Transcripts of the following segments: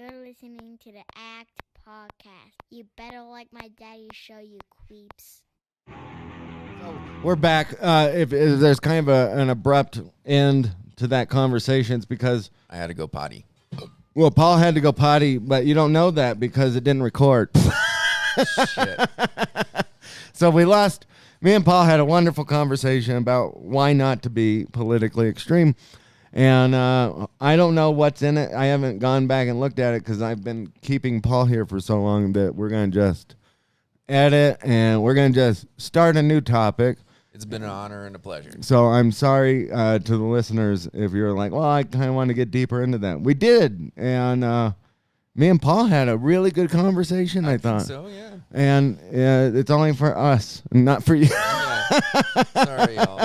You're listening to the A.C.T podcast. You better like my daddy's show, you creeps. So we're back. If there's kind of an abrupt end to that conversation, it's because I had to go potty. well, Paul had to go potty, but you don't know that because it didn't record. Shit. So we lost. Me and Paul had a wonderful conversation about why not to be politically extreme. And I don't know what's in it. I haven't gone back and looked at it because I've been keeping Paul here for so long that we're going to just edit and we're going to just start a new topic. It's been an honor and a pleasure. So I'm sorry to the listeners if you're like, well, I kind of want to get deeper into that. We did. And me and Paul had a really good conversation, I thought. So, yeah. And it's only for us, not for you. Yeah. Sorry, y'all.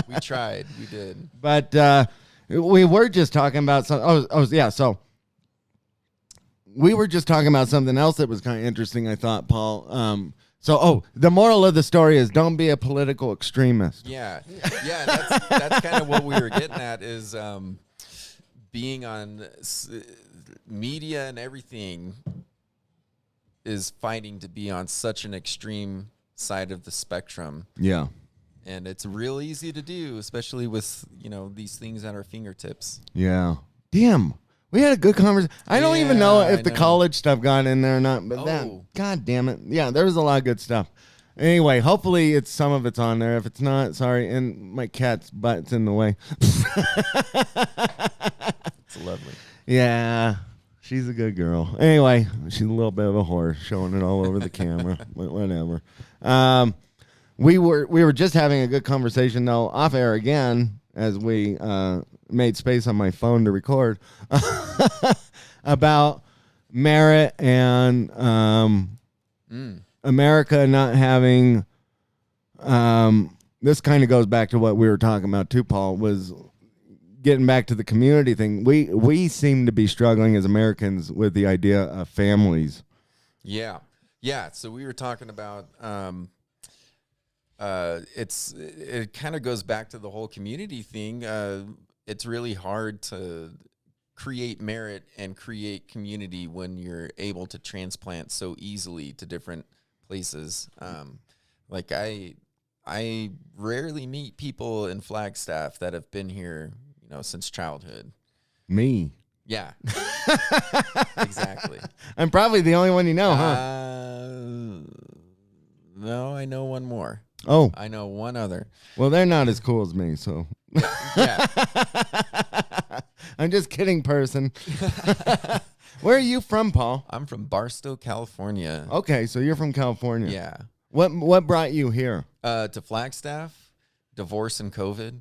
We tried. We did. But we were just talking about something. Yeah. So we were just talking about something else that was kind of interesting, I thought, Paul. The moral of the story is don't be a political extremist. Yeah. Yeah, that's kind of what we were getting at is being on media and everything is fighting to be on such an extreme side of the spectrum. Yeah. And it's real easy to do, especially with, these things at our fingertips. Yeah. Damn. We had a good conversation. I don't even know if the college stuff got in there or not, but God damn it. Yeah, there was a lot of good stuff. Anyway, hopefully some of it's on there. If it's not, sorry. And my cat's butt's in the way. It's lovely. Yeah. She's a good girl. Anyway, she's a little bit of a whore, showing it all over the camera. But whatever. We were just having a good conversation, though, off air again, as we made space on my phone to record, about merit and America not having. This kind of goes back to what we were talking about, too, Paul, was getting back to the community thing. We seem to be struggling as Americans with the idea of families. Yeah. Yeah. So we were talking about it kind of goes back to the whole community thing. It's really hard to create merit and create community when you're able to transplant so easily to different places. Like I rarely meet people in Flagstaff that have been here, since childhood. Me. Yeah. Exactly. I'm probably the only one you know, huh? No, I know one more. Oh. I know one other. Well, they're not as cool as me, so. Yeah. I'm just kidding, person. Where are you from, Paul? I'm from Barstow, California. Okay, so you're from California. Yeah. What brought you here? To Flagstaff, divorce and COVID.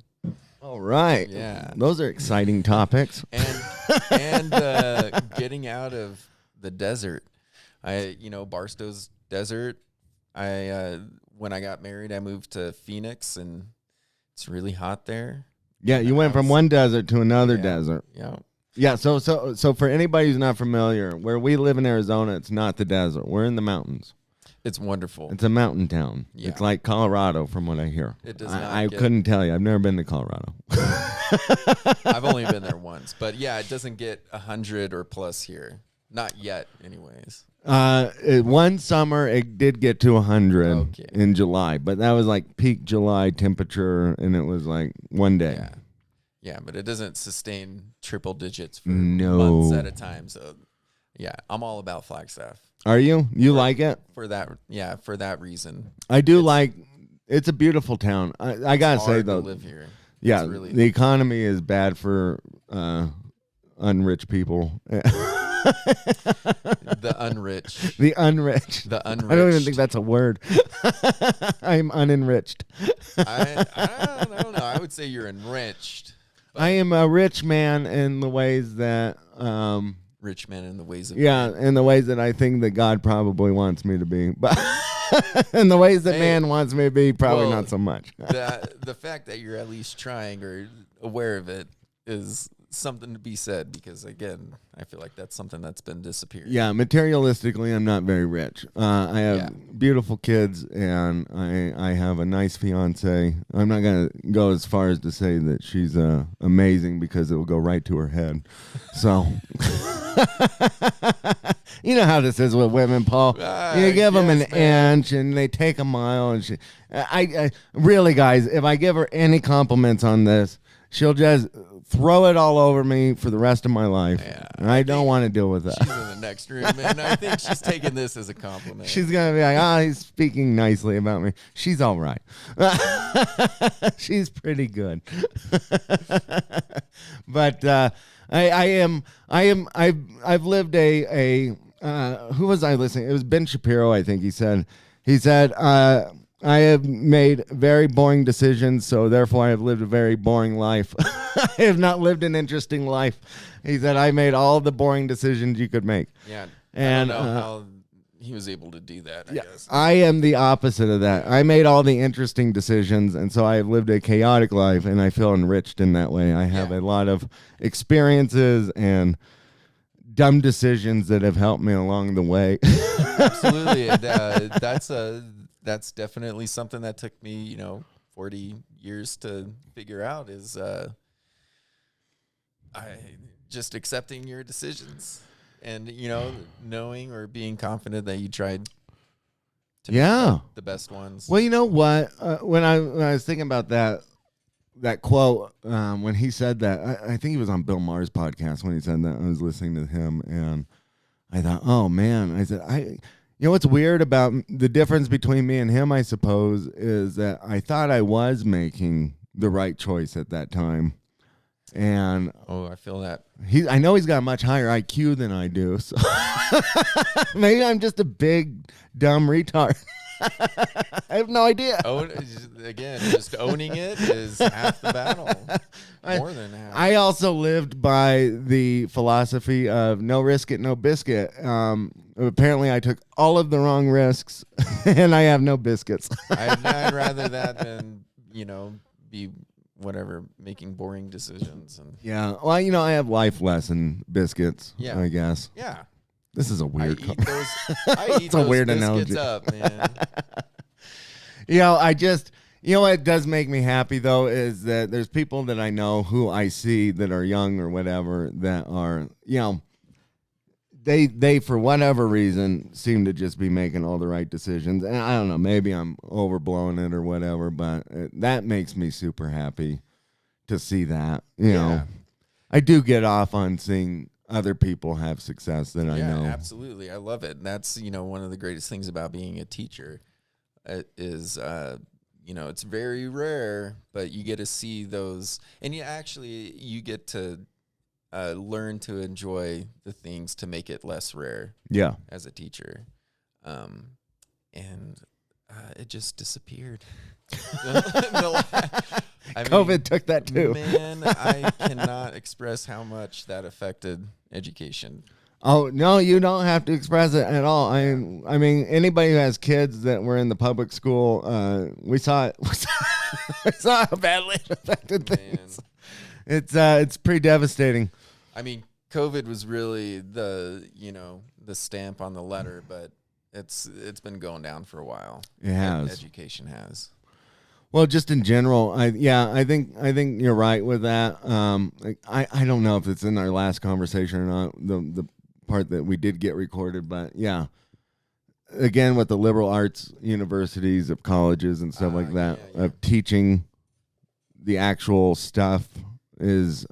All right. Yeah. Those are exciting topics. And getting out of the desert. Barstow's desert. When I got married, I moved to Phoenix, and it's really hot there. Yeah, you went from one desert to another desert. Yeah. Yeah, so for anybody who's not familiar, where we live in Arizona, it's not the desert. We're in the mountains. It's wonderful. It's a mountain town. Yeah. It's like Colorado, from what I hear. It does not. I couldn't tell you. I've never been to Colorado. I've only been there once, but yeah, it doesn't get 100 or plus here. Not yet, anyways. One summer it did get to 100 in July, but that was like peak July temperature, and it was like one day. Yeah, but it doesn't sustain triple digits for months at a time. So, yeah, I'm all about Flagstaff. Are you? You like it? For that reason. I do like. It's a beautiful town. I gotta say though, to live here. Yeah, the economy is bad for unrich people. The unrich. The unrich. The unrich. I don't even think that's a word. I'm unenriched. I don't know. I would say you're enriched. I am a rich man in the ways that rich man in the ways of in the ways that I think that God probably wants me to be, but in the ways that man wants me to be, probably not so much. The fact that you're at least trying or aware of it is something to be said, because again, I feel like that's something that's been disappearing. Yeah, materialistically, I'm not very rich. I have beautiful kids, and I have a nice fiance. I'm not gonna go as far as to say that she's amazing, because it will go right to her head. So You know how this is with women, Paul. You give them an inch and they take a mile. And I really, guys, if I give her any compliments on this, she'll just throw it all over me for the rest of my life. Yeah, and I don't want to deal with that. She's in the next room, and I think she's taking this as a compliment. She's going to be like, he's speaking nicely about me. She's all right. She's pretty good. But I've lived who was I listening? It was Ben Shapiro, I think he said, I have made very boring decisions, so therefore I have lived a very boring life. I have not lived an interesting life. He said, I made all the boring decisions you could make. Yeah. And I don't know how he was able to do that, I guess. I am the opposite of that. I made all the interesting decisions, and so I have lived a chaotic life, and I feel enriched in that way. I have a lot of experiences and dumb decisions that have helped me along the way. Absolutely. That's definitely something that took me, 40 years to figure out is I just accepting your decisions and, knowing or being confident that you tried to make the best ones. Well, you know what? When I was thinking about that quote, when he said that, I think he was on Bill Maher's podcast when he said that. I was listening to him, and I thought, oh, man. I said, you know what's weird about the difference between me and him, I suppose, is that I thought I was making the right choice at that time. And I feel that. I know he's got a much higher IQ than I do, so maybe I'm just a big, dumb retard. I have no idea. Again, just owning it is half the battle. More than half. I also lived by the philosophy of no risk it, no biscuit. Apparently, I took all of the wrong risks, and I have no biscuits. I'd rather that than, be making boring decisions. And yeah. Well, I have life lesson biscuits, I guess. Yeah. This is a weird. I eat those weird biscuits analogy. up, man. What does make me happy though is that there's people that I know who I see that are young or whatever that are, they for whatever reason seem to just be making all the right decisions. And I don't know, maybe I'm overblowing it or whatever, but that makes me super happy to see that. You know, I do get off on seeing other people have success that I know. Absolutely. I love it. And that's, one of the greatest things about being a teacher is, it's very rare, but you get to see those, and you get to learn to enjoy the things to make it less rare. Yeah. As a teacher. And it just disappeared. COVID took that too. Man, I cannot express how much that affected education. Oh, no, you don't have to express it at all. I mean, anybody who has kids that were in the public school, we saw it. We saw how badly it affected things. It's pretty devastating. I mean, COVID was really the stamp on the letter, but it's been going down for a while. It has. Education has. Well, just in general, I think you're right with that. I don't know if it's in our last conversation or not, the part that we did get recorded, but yeah. Again, with the liberal arts universities of colleges and stuff like that, of teaching the actual stuff is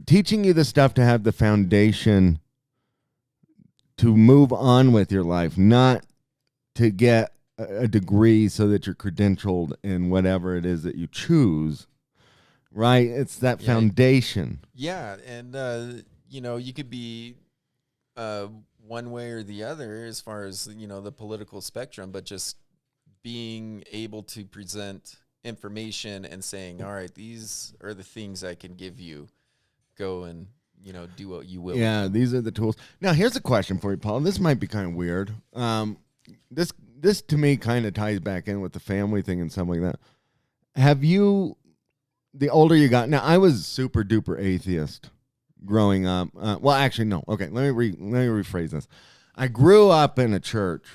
teaching you the stuff to have the foundation to move on with your life, not to get a degree so that you're credentialed in whatever it is that you choose, right? It's that foundation. Yeah, and you could be one way or the other as far as the political spectrum, but just being able to present information and saying, all right, these are the things I can give you. Go and do what you will. Yeah, these are the tools. Now, here's a question for you, Paul. This might be kind of weird. This to me kind of ties back in with the family thing and stuff like that. Have you, the older you got, now I was super duper atheist growing up. Well, actually, no. Okay, let me rephrase this. I grew up in a church,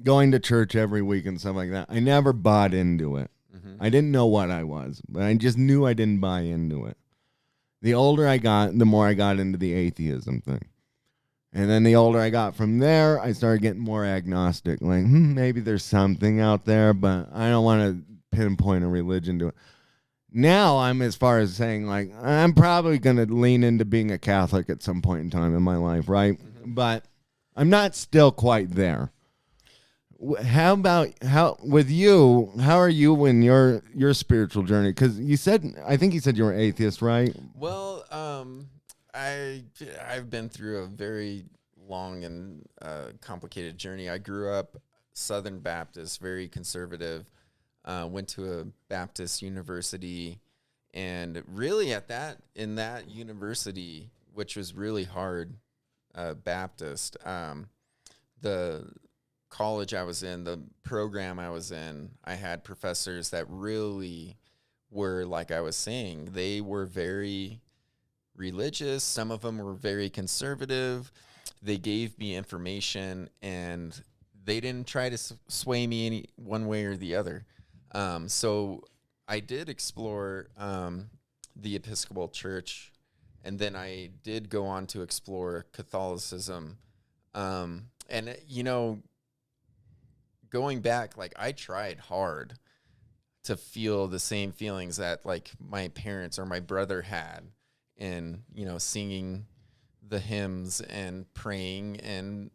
going to church every week and stuff like that. I never bought into it. Mm-hmm. I didn't know what I was, but I just knew I didn't buy into it. The older I got, the more I got into the atheism thing. And then the older I got from there, I started getting more agnostic. Like, maybe there's something out there, but I don't want to pinpoint a religion to it. Now I'm as far as saying, like, I'm probably going to lean into being a Catholic at some point in time in my life, right? Mm-hmm. But I'm not still quite there. How with you? How are you in your spiritual journey? Because I think you said you were atheist, right? Well, I've been through a very long and complicated journey. I grew up Southern Baptist, very conservative. Went to a Baptist university, and really in that university, which was really hard, Baptist. The college I was in, the program I was in, I had professors that really were, like I was saying, they were very religious. Some of them were very conservative. They gave me information, and they didn't try to sway me any one way or the other. So I did explore the Episcopal Church, and then I did go on to explore Catholicism. And, going back, like, I tried hard to feel the same feelings that, like, my parents or my brother had in, singing the hymns and praying and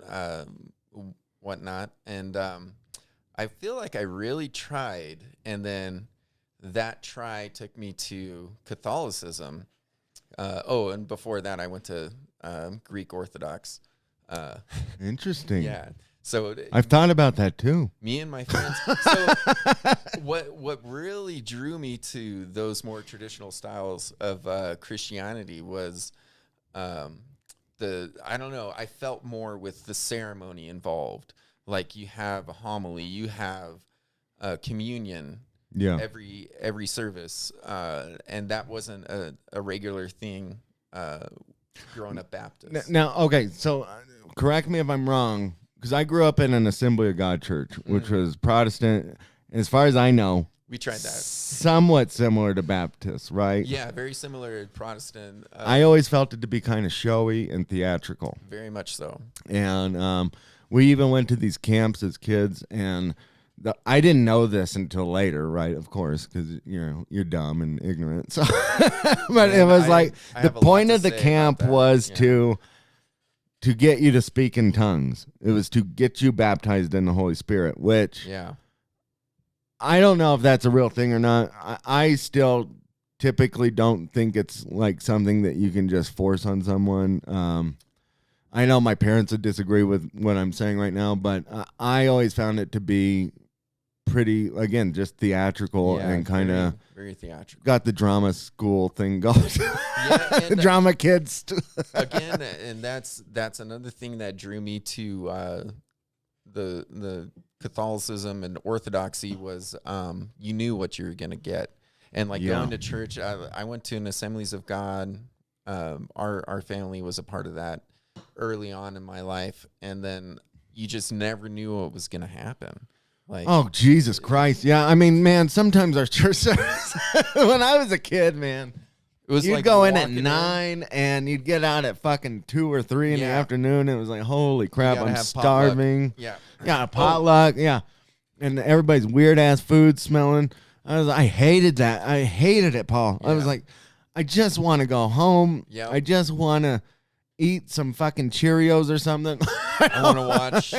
whatnot. And I feel like I really tried, and then that try took me to Catholicism. And before that, I went to Greek Orthodox. Interesting. Yeah. So I've thought about that too. Me and my friends. So what really drew me to those more traditional styles of Christianity was I don't know, I felt more with the ceremony involved. Like, you have a homily, you have communion, every service, and that wasn't a regular thing growing up Baptist. Now, okay, so correct me if I'm wrong, because I grew up in an Assembly of God church, which was Protestant. As far as I know, we tried that. Somewhat similar to Baptist, right? Yeah, very similar to Protestant. I always felt it to be kind of showy and theatrical. Very much so. And we even went to these camps as kids, and I didn't know this until later, right? Of course, because you're dumb and ignorant. So, but it was the point of the camp was to get you to speak in tongues. It was to get you baptized in the Holy Spirit, which I don't know if that's a real thing or not. I still typically don't think it's like something that you can just force on someone. I know my parents would disagree with what I'm saying right now, but I always found it to be pretty, again, just theatrical and kind of very theatrical. Got the drama school thing going. The drama kids. Again, and that's another thing that drew me to the Catholicism and Orthodoxy was you knew what you were gonna get, and going to church. I went to an Assemblies of God. Our family was a part of that early on in my life, and then you just never knew what was gonna happen. Like, oh, Jesus Christ. Yeah, I mean, man, sometimes our church service, when I was a kid, man, it was you'd go in at 9 and you'd get out at fucking 2 or 3 in the afternoon. It was like, holy crap, I'm starving. Potluck. Yeah, potluck. Yeah. And everybody's weird ass food smelling. I hated that. I hated it, Paul. I was like, I just want to go home. I just want to eat some fucking Cheerios or something. I want to watch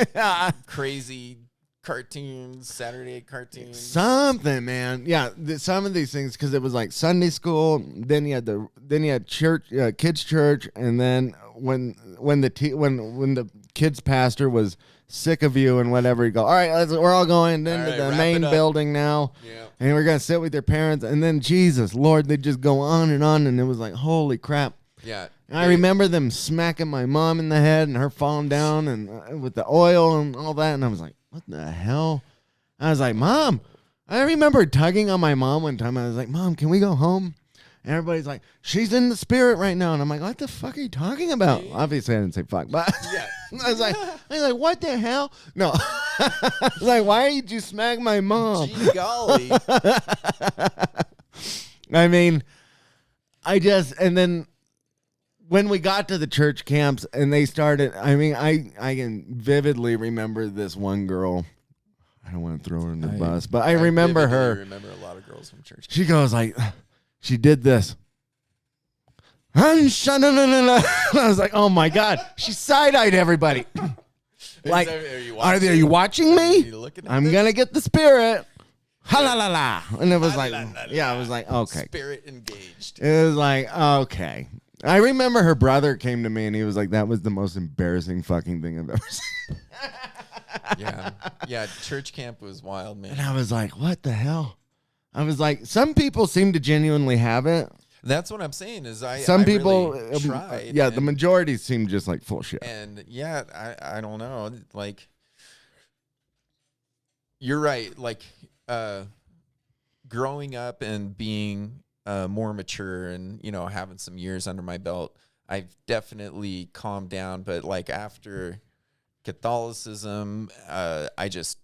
crazy cartoons, Saturday cartoons, something, man. Yeah, some of these things, because it was like Sunday school. Then you had church, kids church, and then when the kids pastor was sick of you and whatever, you go, all right, we're all going into the main building now, and we're gonna sit with your parents, and then Jesus, Lord, they just go on, and it was like, holy crap. Yeah. And I remember them smacking my mom in the head and her falling down and with the oil and all that, and I was like, what the hell? I was like, Mom. I remember tugging on my mom one time. I was like, Mom, can we go home? And everybody's like, she's in the spirit right now. And I'm like, what the fuck are you talking about? Obviously, I didn't say fuck, but I was like, what the hell? No. I was like, why did you smack my mom? Gee golly. I mean, and then when we got to the church camps and they started, I mean, I can vividly remember this one girl. I don't want to throw her in the bus, but I remember her. I remember a lot of girls from church. She goes like, she did this. I was like, oh my God. She side-eyed everybody. Like, are you watching me? I'm going to get the spirit. Ha la la la. And it was like, yeah, I was like, okay. Spirit engaged. It was like, okay. I remember her brother came to me and he was like, that was the most embarrassing fucking thing I've ever seen. Yeah. Church camp was wild, man. And I was like, what the hell? I was like, some people seem to genuinely have it. That's what I'm saying. Is some people really tried. Yeah, the majority seem just like full shit. And yeah, I don't know. Like, you're right. Like, growing up and being more mature and, you know, having some years under my belt, I've definitely calmed down. But like after Catholicism, I just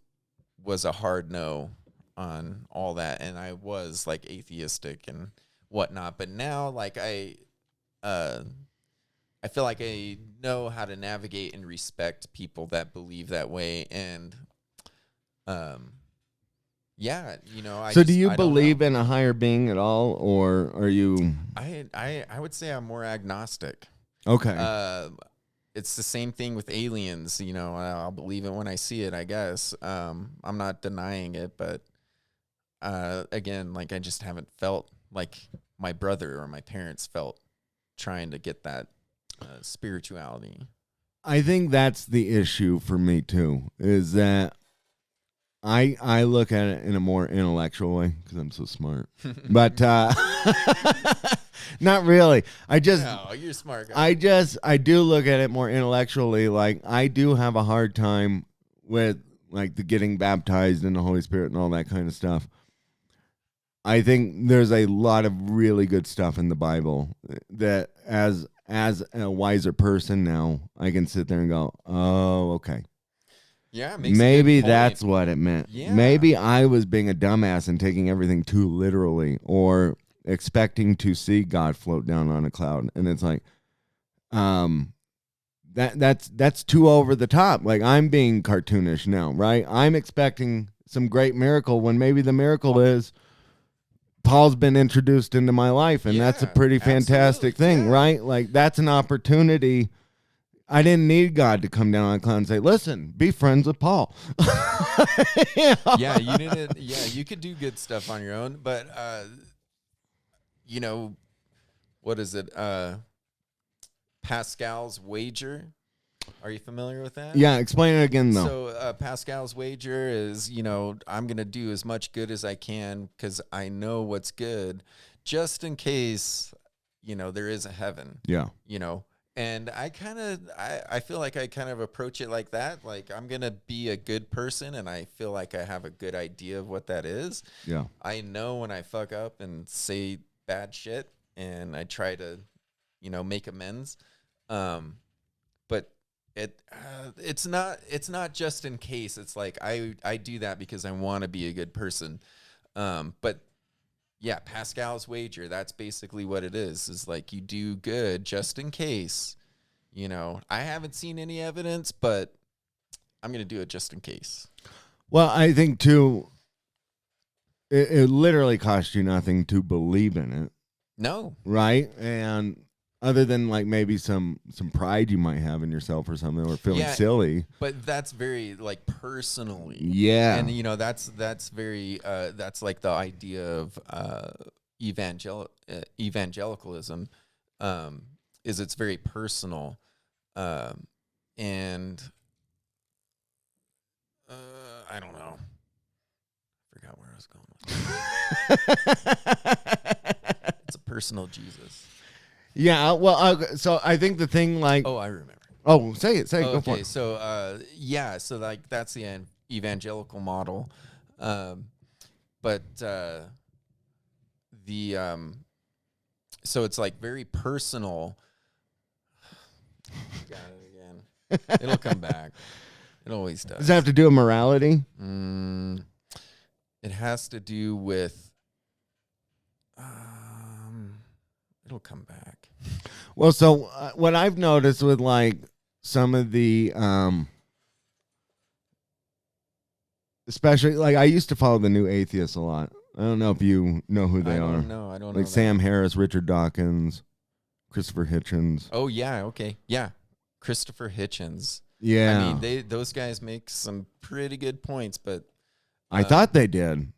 was a hard no on all that. And I was like atheistic and whatnot. But now, like, I feel like I know how to navigate and respect people that believe that way. And, yeah, you know. So do you believe in a higher being at all, or are you? I would say I'm more agnostic. Okay. It's the same thing with aliens. You know, I'll believe it when I see it, I guess. I'm not denying it, but again, like, I just haven't felt like my brother or my parents felt trying to get that spirituality. I think that's the issue for me too, is that I look at it in a more intellectual way because I'm so smart, but not really. No, you're a smart guy. I do look at it more intellectually. Like, I do have a hard time with like the getting baptized in the Holy Spirit and all that kind of stuff. I think there's a lot of really good stuff in the Bible that as a wiser person now, I can sit there and go, oh, okay. Yeah, maybe that's what it meant. Yeah. Maybe I was being a dumbass and taking everything too literally, or expecting to see God float down on a cloud. And it's like, that's too over the top. Like, I'm being cartoonish now, right? I'm expecting some great miracle when maybe the miracle is Paul's been introduced into my life, and that's a pretty fantastic thing, right? Like, that's an opportunity. I didn't need God to come down on a cloud and say, listen, be friends with Paul. You know? Yeah, you didn't. Yeah, you could do good stuff on your own, but you know, what is it? Pascal's wager. Are you familiar with that? Yeah, explain it again, though. So Pascal's wager is, you know, I'm going to do as much good as I can because I know what's good, just in case, you know, there is a heaven. Yeah. You know, and I feel like I kind of approach it like that. Like, I'm going to be a good person, and I feel like I have a good idea of what that is. Yeah. I know when I fuck up and say bad shit, and I try to, you know, make amends. But it's not just in case. It's like I do that because I want to be a good person. But yeah, Pascal's wager, that's basically what it is like, you do good just in case. You know, I haven't seen any evidence, but I'm going to do it just in case. Well, I think too, it literally costs you nothing to believe in it. No. Right? And other than like maybe some pride you might have in yourself or something, or feeling silly. But that's very like personally. Yeah. And you know, that's very that's like the idea of evangelicalism, is it's very personal. And I don't know. Forgot where I was going with that. It's a personal Jesus. Yeah, well, so I think the thing, like... Oh, I remember. Oh, say it, go for it. So, so like that's the evangelical model. But so it's like very personal. Got it again. It'll come back. It always does. Does it have to do with morality? It has to do with... It'll come back. Well, so what I've noticed with like some of the, especially like I used to follow the New Atheists a lot. I don't know if you know who they are. I don't know. Like Sam Harris, Richard Dawkins, Christopher Hitchens. Oh yeah, okay, yeah. Christopher Hitchens. Yeah, I mean, those guys make some pretty good points, but I thought they did.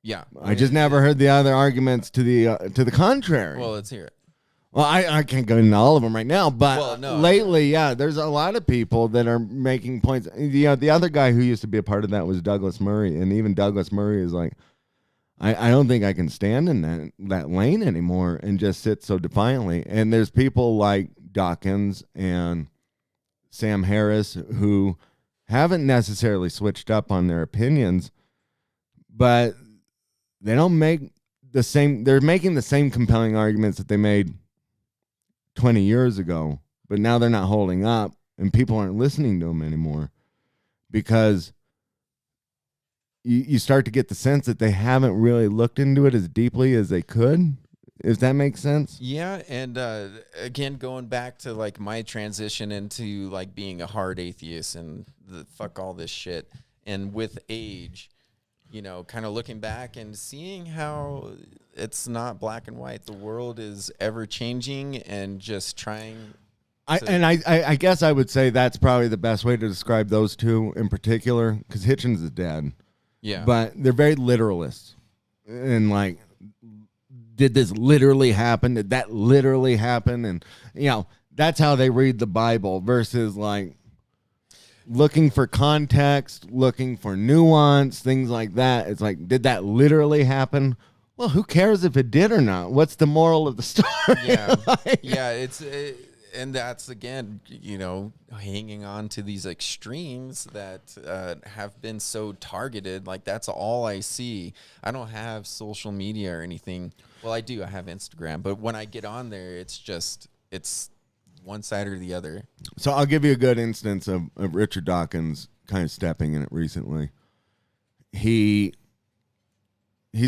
yeah, I just never heard the other arguments to the contrary. Well, let's hear it. Well, I can't go into all of them right now, but Well, no, lately, yeah, there's a lot of people that are making points. The other guy who used to be a part of that was Douglas Murray, and even Douglas Murray is like, I don't think I can stand in that lane anymore and just sit so defiantly. And there's people like Dawkins and Sam Harris who haven't necessarily switched up on their opinions, but they don't make the same. They're making the same compelling arguments that they made 20 years ago, but now they're not holding up and people aren't listening to them anymore because you start to get the sense that they haven't really looked into it as deeply as they could, if that makes sense. Yeah, and again, going back to like my transition into like being a hard atheist and the fuck all this shit, and with age, you know, kind of looking back and seeing how it's not black and white. The world is ever changing, and just trying. I guess I would say that's probably the best way to describe those two in particular, because Hitchens is dead. Yeah. But they're very literalists. And like, did this literally happen? Did that literally happen? And, you know, that's how they read the Bible versus like looking for context, looking for nuance, things like that. It's like, did that literally happen? Well, who cares if it did or not? What's the moral of the story? Yeah. Like, Yeah. And that's, again, you know, hanging on to these extremes that have been so targeted. Like, that's all I see. I don't have social media or anything. Well, I do. I have Instagram. But when I get on there, it's one side or the other. So I'll give you a good instance of Richard Dawkins kind of stepping in it recently. He's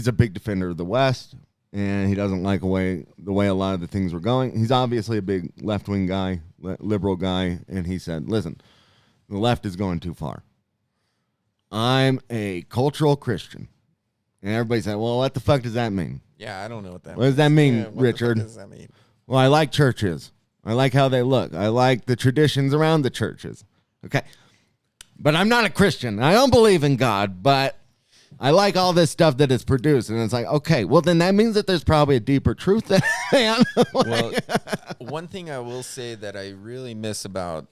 a big defender of the West, and he doesn't like the way a lot of the things were going. He's obviously a big left-wing guy, liberal guy, and he said, listen, the left is going too far. I'm a cultural Christian. And everybody said, well, what the fuck does that mean? Yeah, I don't know what that means. What does that mean, Yeah, what Richard? the fuck does that mean? Well, I like churches. I like how they look. I like the traditions around the churches. Okay. But I'm not a Christian. I don't believe in God, but I like all this stuff that is produced. And it's like, okay, well, then that means that there's probably a deeper truth there, man. Well, one thing I will say that I really miss about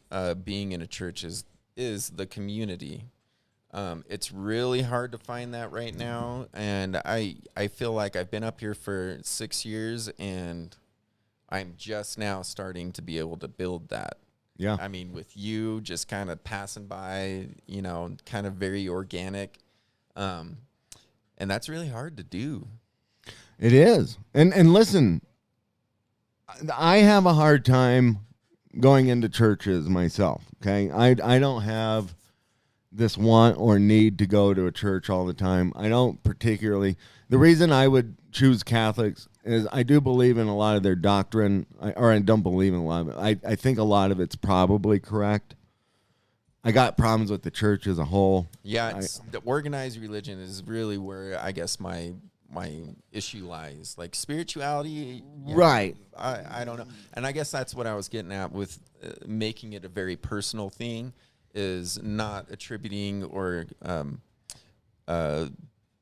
being in a church is the community. It's really hard to find that right now. And I feel like I've been up here for 6 years, and I'm just now starting to be able to build that. Yeah. I mean, with you just kind of passing by, you know, kind of very organic. And that's really hard to do. It is. And listen, I have a hard time going into churches myself, okay? I don't have this want or need to go to a church all the time. I don't particularly. The reason I would choose Catholics is I do believe in a lot of their doctrine, or I don't believe in a lot of it. I think a lot of it's probably correct. I got problems with the church as a whole. Yeah, the organized religion is really where I guess my issue lies. Like spirituality, right? I don't know, and I guess that's what I was getting at with making it a very personal thing, is not attributing or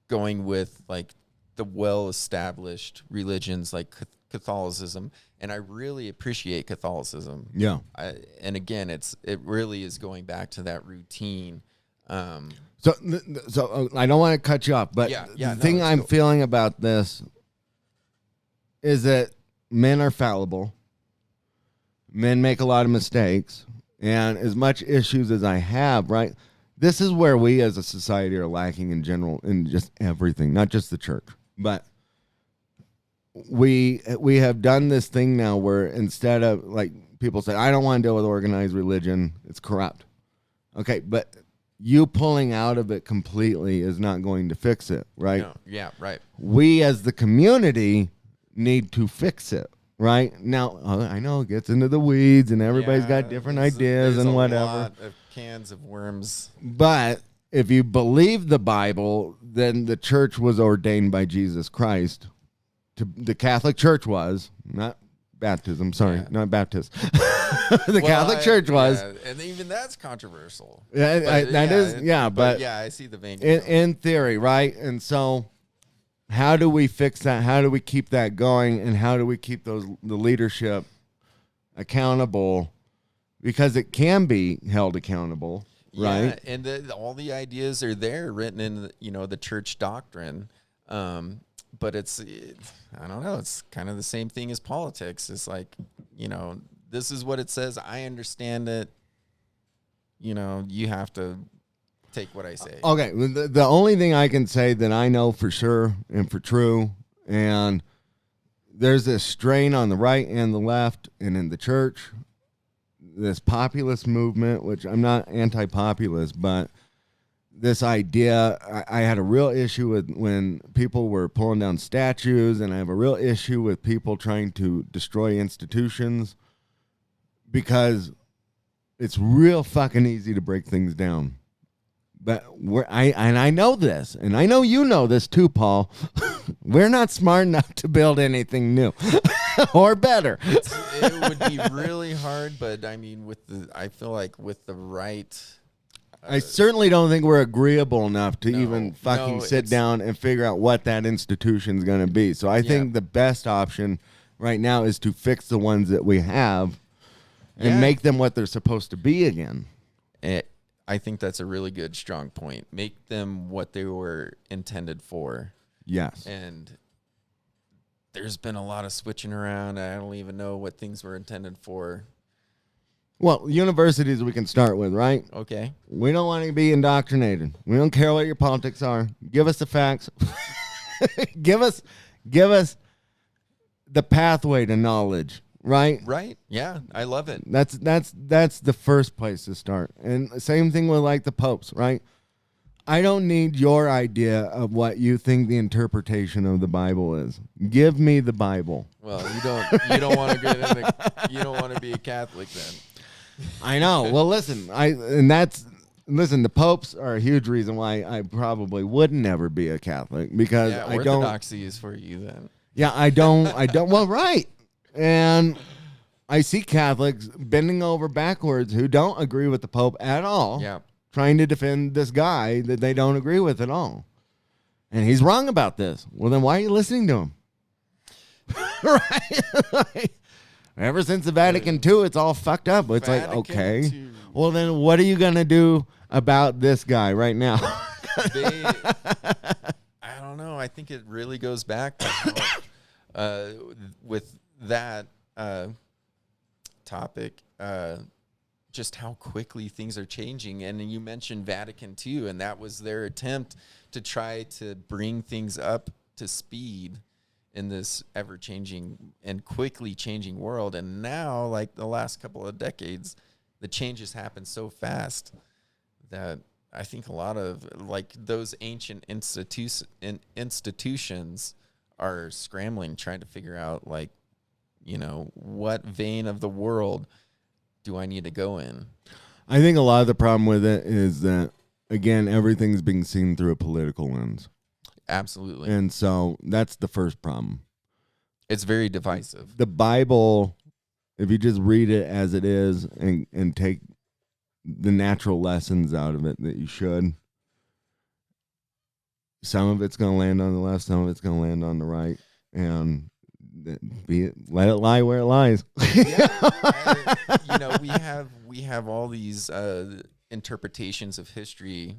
going with like the well-established religions like Catholicism. And I really appreciate Catholicism. Yeah. And again, it really is going back to that routine. So I don't want to cut you off, but the thing I'm feeling about this is that men are fallible. Men make a lot of mistakes. And as much issues as I have, right, this is where we as a society are lacking in general, in just everything, not just the church. But we have done this thing now where instead of, like, people say, I don't want to deal with organized religion, it's corrupt. Okay, but you pulling out of it completely is not going to fix it, right? No, yeah, right. We as the community need to fix it. right? Now, I know it gets into the weeds and everybody's Yeah, got different there's ideas there's and a whatever. lot of cans of worms. But if you believe the Bible, then the church was ordained by Jesus Christ. The Catholic Church was, not baptism, sorry, Yeah. not Baptist. The Catholic Church was. Yeah, and even that's controversial. Yeah, But, that is, but yeah, I see the vein. in theory, right? And so how do we fix that? How do we keep that going? And how do we keep the leadership accountable? Because it can be held accountable, right? Yeah, and all the ideas are there, written in the church doctrine. But I don't know. It's kind of the same thing as politics. It's like, this is what it says. I understand it. You have to take what I say. Okay, the only thing I can say that I know for sure and for true, and there's this strain on the right and the left and in the church, this populist movement, which I'm not anti-populist, but this idea, I had a real issue with when people were pulling down statues, and I have a real issue with people trying to destroy institutions because it's real fucking easy to break things down. But I know this, and I know you know this too, Paul. We're not smart enough to build anything new or better. It would be really hard, but I mean, I feel like with the right. I certainly don't think we're agreeable enough to even fucking sit down and figure out what that institution's going to be. So I think the best option right now is to fix the ones that we have and make them what they're supposed to be again. I think that's a really good, strong point. Make them what they were intended for. Yes. And there's been a lot of switching around. I don't even know what things were intended for. Well, universities we can start with, right? Okay. We don't want to be indoctrinated. We don't care what your politics are. Give us the facts. give us the pathway to knowledge, right? Right. Yeah, I love it. That's the first place to start. And same thing with like the popes, right? I don't need your idea of what you think the interpretation of the Bible is. Give me the Bible. Well, you don't want to get into, you don't want to be a Catholic then. I know. Well, listen, the popes are a huge reason why I probably would never be a Catholic because I don't. Orthodoxy is for you then. Yeah, I don't. Well, right, and I see Catholics bending over backwards who don't agree with the Pope at all. Yeah. Trying to defend this guy that they don't agree with at all, and he's wrong about this. Well, then why are you listening to him? Right. Ever since the Vatican II, it's all fucked up. It's like, okay, II. well, then what are you going to do about this guy right now? I don't know. I think it really goes back to how, with that topic, just how quickly things are changing. And you mentioned Vatican II, and that was their attempt to try to bring things up to speed in this ever-changing and quickly changing world. And now, like the last couple of decades, the changes happen so fast that I think a lot of like those ancient institutions are scrambling, trying to figure out like, what vein of the world do I need to go in? I think a lot of the problem with it is that, again, everything's being seen through a political lens. Absolutely. And so that's the first problem. It's very divisive. The Bible, if you just read it as it is and take the natural lessons out of it that you should, some of it's going to land on the left, some of it's going to land on the right, and let it lie where it lies. We have all these interpretations of history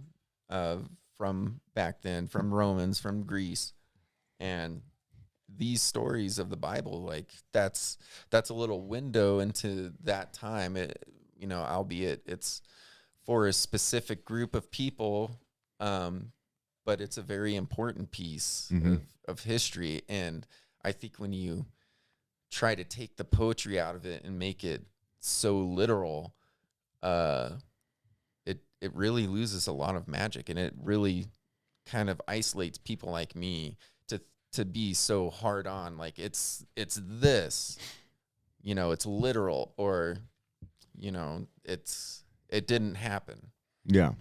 from back then, from Romans, from Greece, and these stories of the Bible, like that's a little window into that time. Albeit it's for a specific group of people, but it's a very important piece of history. And I think when you try to take the poetry out of it and make it so literal, it really loses a lot of magic, and it really kind of isolates people like me to be so hard on. Like it's this, it's literal, or, it didn't happen, Yeah.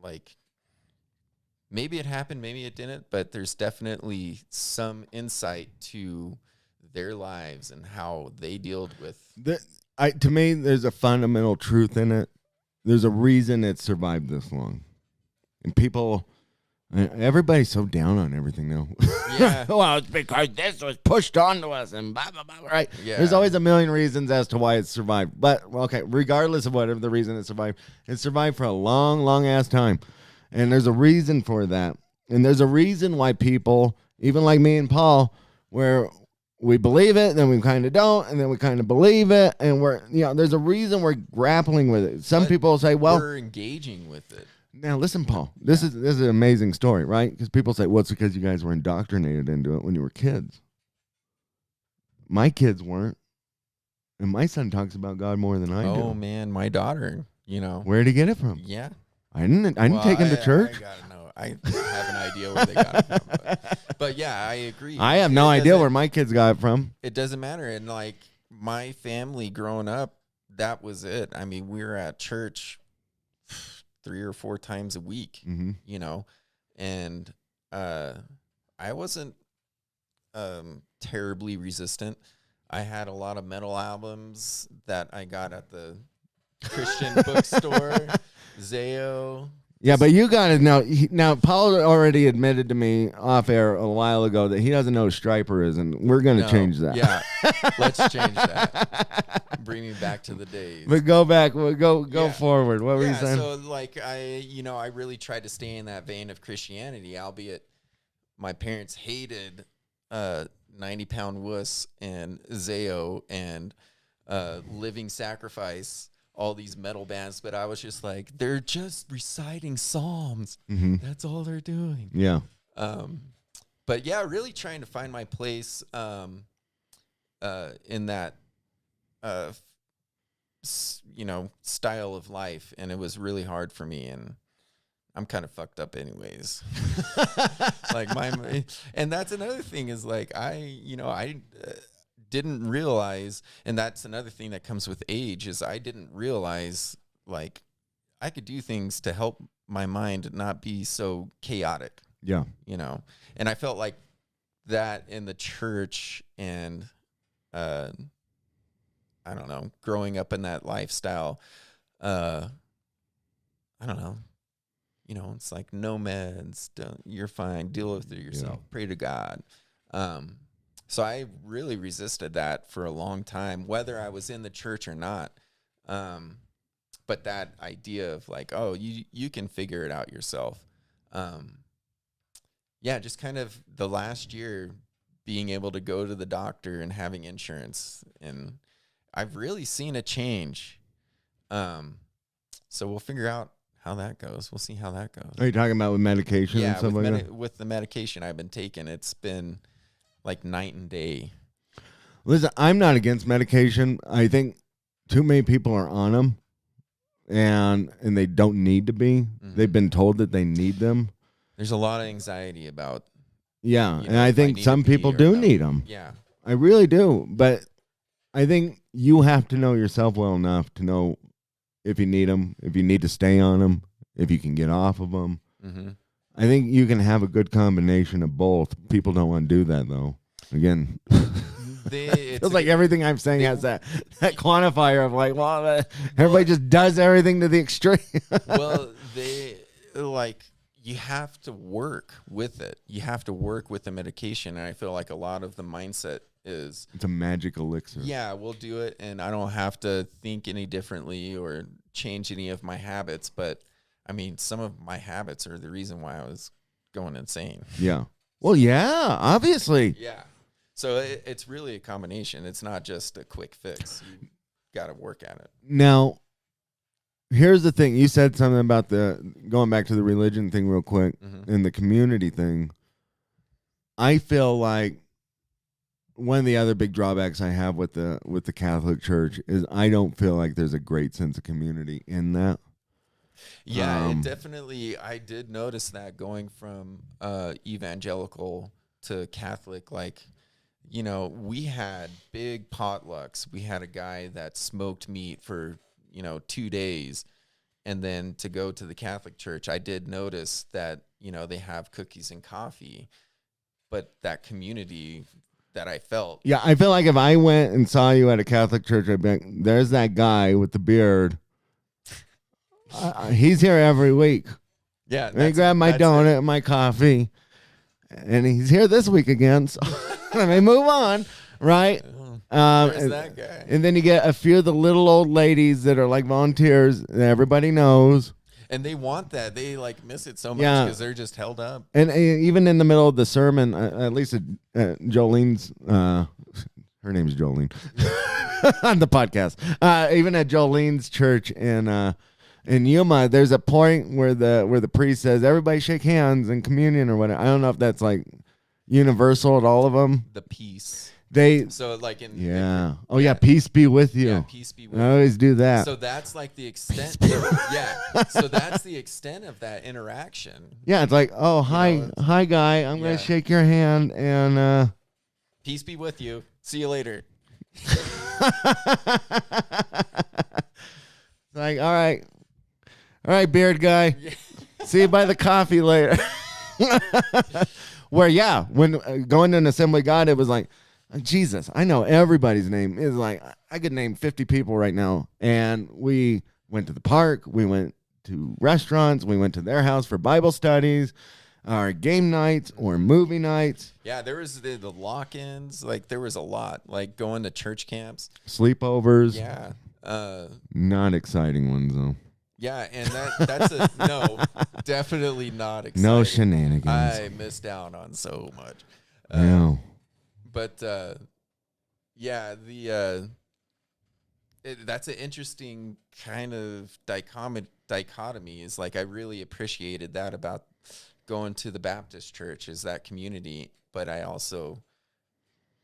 Like maybe it happened, maybe it didn't, but there's definitely some insight to their lives and how they dealt with. To me, there's a fundamental truth in it. There's a reason it survived this long. And everybody's so down on everything now. Yeah. Well, it's because this was pushed onto us and blah, blah, blah, right? Yeah. There's always a million reasons as to why it survived. But, okay, regardless of whatever the reason it survived for a long, long ass time. And there's a reason for that. And there's a reason why people, even like me and Paul, where we believe it, then we kind of don't, and then we kind of believe it, and there's a reason we're grappling with it. Some people say, well, we're engaging with it. Now listen, Paul, this is an amazing story, right? Because people say, well, it's because you guys were indoctrinated into it when you were kids. My kids weren't. And my son talks about God more than I do. Oh, man, my daughter, Where'd he get it from? Yeah. I didn't take him to church. I gotta know. I have an idea where they got it from. But yeah, I agree. I have no idea where my kids got it from. It doesn't matter. And like my family growing up, that was it. I mean, we were at church 3 or 4 times a week, and I wasn't terribly resistant. I had a lot of metal albums that I got at the Christian bookstore, Zao. Yeah, but you got it now. Now, Paul already admitted to me off air a while ago that he doesn't know what Striper is, and we're going to change that. Yeah, let's change that. Bring me back to the days. But go back. Go forward. What were you saying? So like I really tried to stay in that vein of Christianity, albeit my parents hated 90-Pound Wuss and Zao and Living Sacrifice, all these metal bands, but I was just like, they're just reciting psalms. Mm-hmm. That's all they're doing. Yeah. But yeah, really trying to find my place in that style of life, and it was really hard for me, and I'm kind of fucked up anyways. Like and that's another thing is like I didn't realize, and that's another thing that comes with age, is I didn't realize like I could do things to help my mind not be so chaotic. Yeah. And I felt like that in the church, and I don't know, growing up in that lifestyle, I don't know, it's like no meds, you're fine, deal with it yourself, pray to God. So I really resisted that for a long time, whether I was in the church or not. But that idea of like, oh, you can figure it out yourself. Just kind of the last year being able to go to the doctor and having insurance, and I've really seen a change. So we'll figure out how that goes. We'll see how that goes. Are you talking about with medication and stuff like that? With the medication I've been taking, it's been like night and day. Listen, I'm not against medication. I think too many people are on them, and they don't need to be. Mm-hmm. They've been told that they need them. There's a lot of anxiety about. Yeah, and I think some people do need them. Yeah, I really do. But I think you have to know yourself well enough to know if you need them, if you need to stay on them, if you can get off of them. Mm-hmm. I think you can have a good combination of both. People don't want to do that, though. Again, it feels like everything I'm saying has that quantifier of like, well, everybody just does everything to the extreme. Well, you have to work with it. You have to work with the medication, and I feel like a lot of the mindset is it's a magic elixir. Yeah, we'll do it, and I don't have to think any differently or change any of my habits, but I mean, some of my habits are the reason why I was going insane. Yeah. Well, yeah, obviously. Yeah. So it's really a combination. It's not just a quick fix. You got to work at it. Now, here's the thing. You said something about going back to the religion thing real quick, mm-hmm. and the community thing. I feel like one of the other big drawbacks I have with the Catholic Church is I don't feel like there's a great sense of community in that. Yeah, it definitely, I did notice that going from evangelical to Catholic, like, you know, we had big potlucks. We had a guy that smoked meat for, 2 days. And then to go to the Catholic church, I did notice that, they have cookies and coffee, but that community that I felt. Yeah, I feel like if I went and saw you at a Catholic church, I'd be like, there's that guy with the beard. He's here every week. Yeah. And he grabbed my donut and my coffee. And he's here this week again. So let me move on, right? There's that guy. And then you get a few of the little old ladies that are like volunteers that everybody knows. And they want that. They like miss it so much because they're just held up. And even in the middle of the sermon, at least Jolene's, her name's Jolene on the podcast. Even at Jolene's church in Yuma, there's a point where the priest says, "Everybody shake hands in communion" or whatever. I don't know if that's like universal at all of them. The peace. So like in peace be with you. Yeah, peace be with you. I always do that. So that's like the extent. So that's the extent of that interaction. Yeah, it's like, oh, hi guy, I'm gonna shake your hand and peace be with you. See you later. Like, all right, beard guy. Yeah. See you by the coffee later. Where when going to an Assembly of God, it was like, Jesus, I know everybody's name. Is like, I could name 50 people right now. And we went to the park. We went to restaurants. We went to their house for Bible studies, or game nights, or movie nights. Yeah, there was the lock-ins. Like, there was a lot. Like, going to church camps. Sleepovers. Yeah. Not exciting ones, though. Yeah, and that's definitely not exciting. No shenanigans. I missed out on so much. No. But that's an interesting kind of dichotomy. Is like, I really appreciated that about going to the Baptist church, is that community, but I also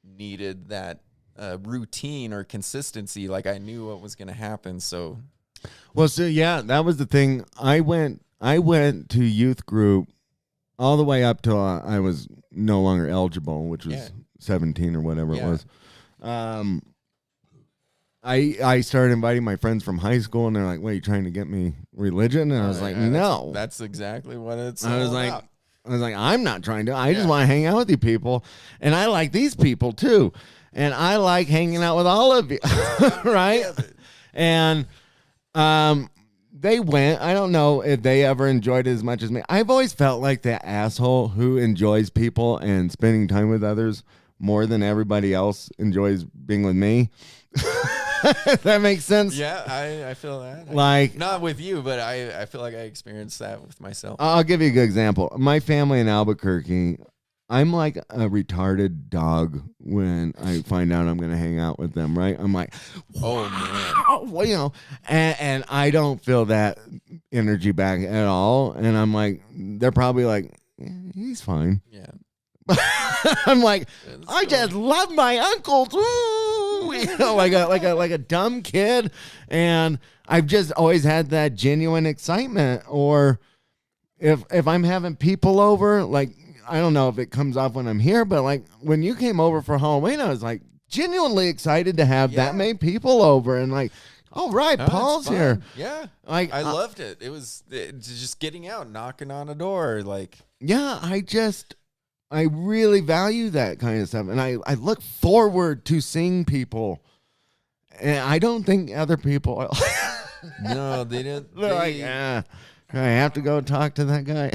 needed that routine or consistency. Like, I knew what was going to happen. So, that was the thing. I went to youth group all the way up till I was no longer eligible, which was 17 or whatever it was. I started inviting my friends from high school, and they're like, "What, are you trying to get me religion?" And I was like, "No." That's exactly what it's I was all like, about. I'm not trying to. I just want to hang out with you people, and I like these people too, and I like hanging out with all of you, right? And they went. I don't know if they ever enjoyed it as much as me. I've always felt like the asshole who enjoys people and spending time with others more than everybody else enjoys being with me. That makes sense. Yeah, I feel that. Like, not with you, but I feel like I experienced that with myself. I'll give you a good example. My family in Albuquerque, I'm like a retarded dog when I find out I'm going to hang out with them, right? I'm like, oh, man. Well, and I don't feel that energy back at all. And I'm like, they're probably like, he's fine. Yeah. I'm like, I just love my uncles. Ooh, like a dumb kid. And I've just always had that genuine excitement. Or if I'm having people over, like, I don't know if it comes off when I'm here, but like when you came over for Halloween, I was like genuinely excited to have that many people over, and like, all right, Paul's here. Yeah, like I loved it. It was just getting out, knocking on a door, like. Yeah, I really value that kind of stuff, and I look forward to seeing people, and I don't think other people. No, they didn't. They're like, I have to go talk to that guy.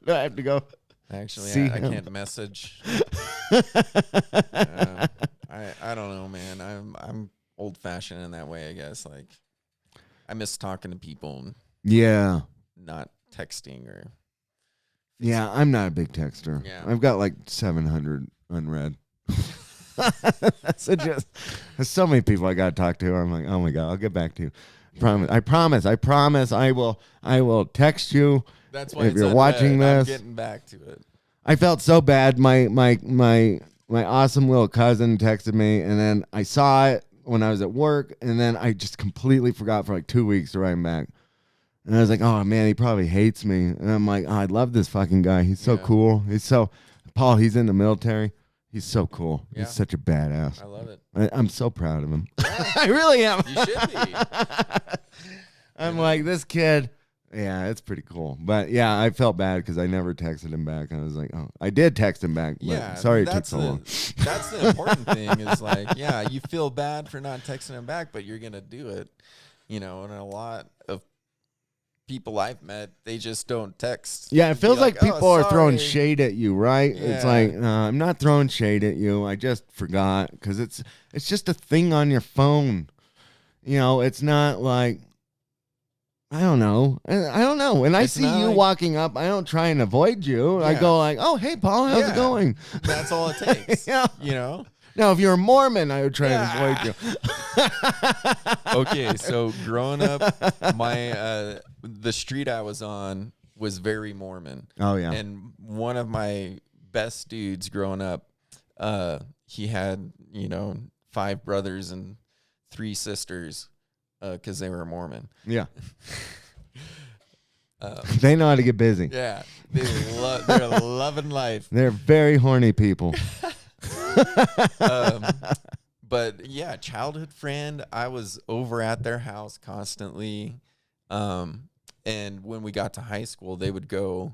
I have to go. Actually, I can't message. I don't know, man. I'm old fashioned in that way, I guess. Like, I miss talking to people. And not texting or. Yeah, I'm not a big texter. Yeah. I've got like 700 unread. So just there's so many people I got to talk to. I'm like, oh my God, I'll get back to you. I promise. I will text you. That's why if you're watching this. I'm getting back to it. I felt so bad. My awesome little cousin texted me, and then I saw it when I was at work, and then I just completely forgot for like 2 weeks to write him back. And I was like, oh man, he probably hates me. And I'm like, oh, I love this fucking guy. He's so cool. He's so Paul, he's in the military. He's so cool. Yeah. He's such a badass. I love it. I'm so proud of him. I really am. You should be. I'm like, this kid. Yeah, it's pretty cool. But yeah, I felt bad because I never texted him back. I was like, oh, I did text him back. But Yeah, sorry it took so long. That's the important thing is like, yeah, you feel bad for not texting him back, but you're going to do it. And a lot of people I've met, they just don't text. Yeah, it feels like people are throwing sorry. shade at you, right? Yeah. It's like, I'm not throwing shade at you. I just forgot because it's just a thing on your phone. It's not like, I don't know. When I It's see not you like- walking up, I don't try and avoid you. I Yeah. go like, oh, hey, Paul, how's it Yeah. going? That's all it takes. Yeah. Now, if you're a Mormon, I would try and avoid you. Okay, so growing up, the street I was on was very Mormon. Oh, yeah. And one of my best dudes growing up, he had, 5 brothers and 3 sisters because they were Mormon. Yeah. They know how to get busy. Yeah, they're loving life. They're very horny people. But yeah, childhood friend. I was over at their house constantly. And when we got to high school, they would go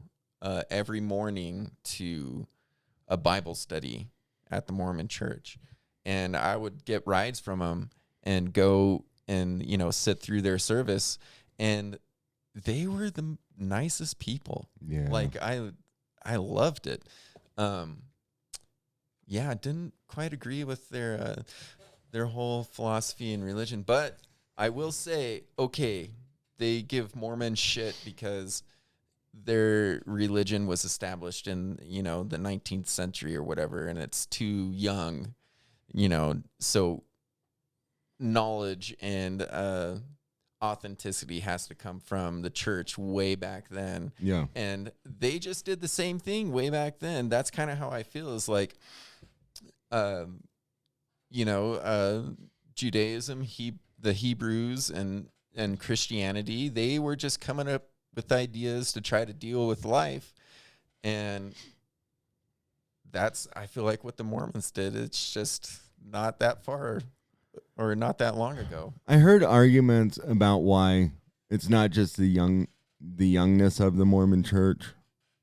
every morning to a Bible study at the Mormon church. And I would get rides from them and go and, sit through their service. And they were the nicest people. Yeah. Like I loved it. Yeah, I didn't quite agree with their whole philosophy and religion, but I will say, okay, they give Mormons shit because their religion was established in, the 19th century or whatever, and it's too young, so knowledge and authenticity has to come from the church way back then. Yeah. And they just did the same thing way back then. That's kind of how I feel is like, Judaism, the Hebrews and Christianity, they were just coming up with ideas to try to deal with life. And that's, I feel like, what the Mormons did. It's just not that far or not that long ago. I heard arguments about why it's not just the youngness of the Mormon church,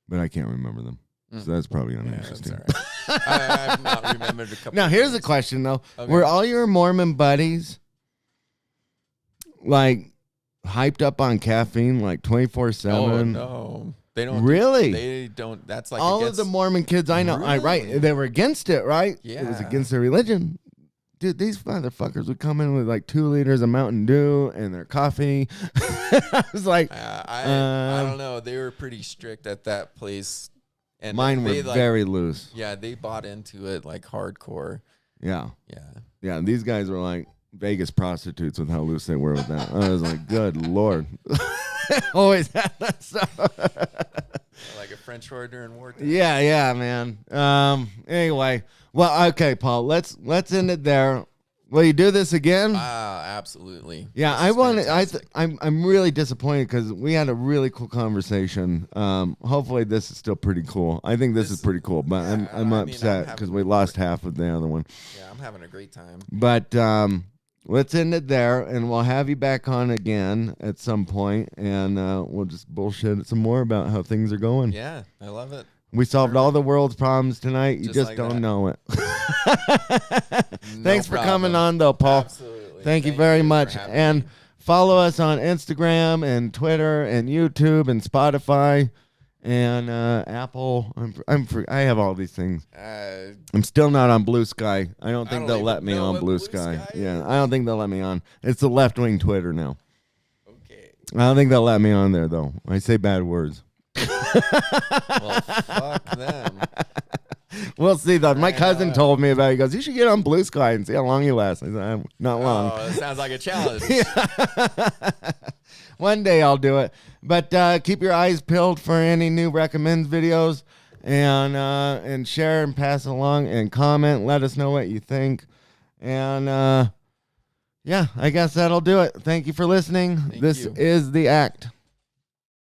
but I can't remember them. So that's probably uninteresting. Yeah, that's all right. I've not remembered a couple. Now, of here's the names. question, though. Okay. Were all your Mormon buddies, like, hyped up on caffeine, like, 24/7? Oh, no. They don't. Really? They don't. That's like All against, of the Mormon kids I know, Really? right? They were against it, right? It was Yeah. against their religion. Dude, these motherfuckers would come in with like 2 liters of Mountain Dew and their coffee. I was like, I don't know. They were pretty strict at that place. And mine were they, very loose. Yeah, they bought into it like hardcore. Yeah. Yeah. Yeah, these guys were like Vegas prostitutes with how loose they were with that. I was like, good Lord. Always had that stuff. Like a French horror during wartime. Yeah, man. Anyway, well, okay, Paul, let's end it there. Will you do this again? Absolutely. Yeah, This I is want. fantastic. I'm really disappointed because we had a really cool conversation. Hopefully, this is still pretty cool. I think this is pretty cool, but yeah, I'm I mean, upset I'm because having we lost half of the other one. Yeah, I'm having a great time. But let's end it there, and we'll have you back on again at some point, and we'll just bullshit some more about how things are going. Yeah, I love it. We solved all the world's problems tonight. You Just just like don't that. know it. No Thanks for coming problem. on, though, Paul. Absolutely. Thank you very for much. having And me. follow us on Instagram and Twitter and YouTube and Spotify and Apple. I have all these things. I'm still not on Blue Sky. I don't think don't they'll even let me know on what Blue Blue Sky. Sky Yeah, is. I don't think they'll let me on. It's the left-wing Twitter now. Okay. I don't think they'll let me on there, though. I say bad words. Well, fuck them. We'll see, though. My I cousin know. told me about it. He goes, you should get on Blue Sky and see how long you last. I said, not long. Oh, that sounds like a challenge. One day I'll do it. But keep your eyes peeled for any new recommends videos and share and pass along and comment. Let us know what you think. And yeah, I guess that'll do it. Thank you for listening. Thank This you. is The Act.